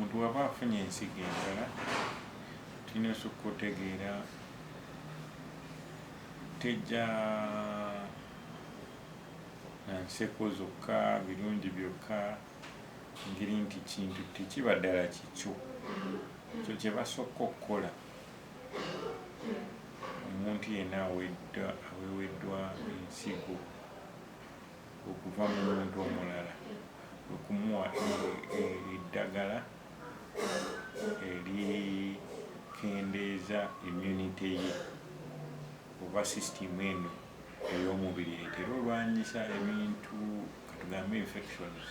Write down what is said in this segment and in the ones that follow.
omuntu waba afunye ensigo endala tulina osooka otegeera tejja nanseko zokka birungi byokka ngeri nti kintu tekiba ddala kikyo ekyo kye basooka okukola omuntu yenna aweweddwa ensigo okuva mu muntu omulala okumuwa eddagala erikendeeza immunity ye oba sisitimu eno ey'omubiri etera olwanyisa ebintu katugambe infections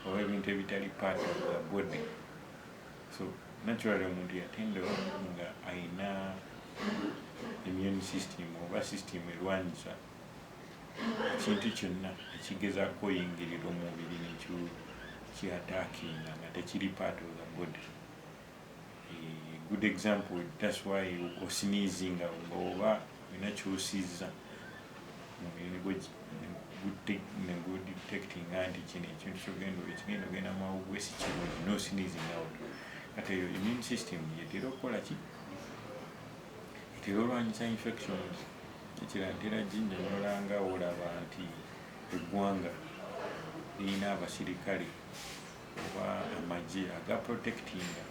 oba ebintu ebitali part of the body. So naturally omuntu yatendewa nga ayina immune system oba system erwanyisa ekintu kyonna ekigezaako oyingirira omubiri nekyo kiatakinga nga tekiri part of the body. Good example, that's why osneezing oba olina kyosiiza negudetecting nti kino ekintu kyogenda ogenda mawugwe si kirungi no sneezing out. Kati eyo immune system yetera okukola ki? Etera olwanyisa infections. Ekirala ntera ginnyonnyola nga olaba nti eggwanga lirina abasirikale oba amagye aga protectinga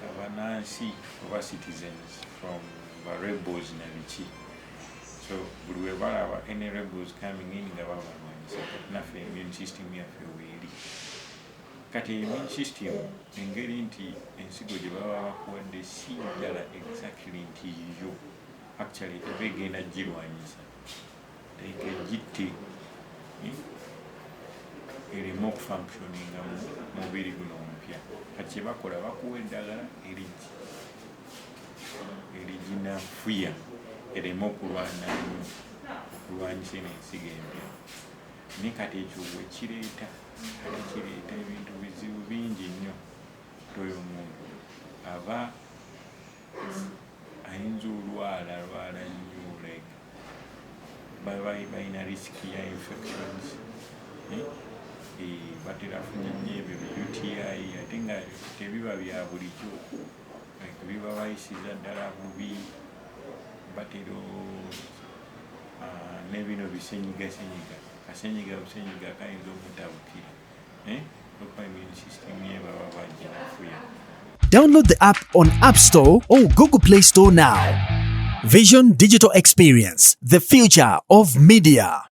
abanansi oba citizens from the rebels na biki. So buli we balaba any rebels coming in nga babalwanyisa kati naffe immune system yaffe weeri. Kati immune system engeri nti ensigo gye baba bakuwadde si ddala exactly nti yo actually eba egenda girwanyisa like egitte ereme okufunctioninga mu mubiri guno omupya. Kati kye bakola bakuwa eddagala eriginafuya ereme okulwanyisa n'ensigo empya. Naye kati ekyo bwe kireeta ebintu bizibu bingi nnyo. Oyo omuntu aba ayinza olwala nnyo like balina risiki ya infections batera afunye nnyo ebyo UTI ate nga tebiba bya bulijjo like biba bayisiza ddala bubi batero nebino bisenyiga kasenyiga busenyiga kayinza omutabukira okuba immune system ye baba baginafuya. Download the app on App Store or Google Play Store now. Vision Digital Experience, the future of media.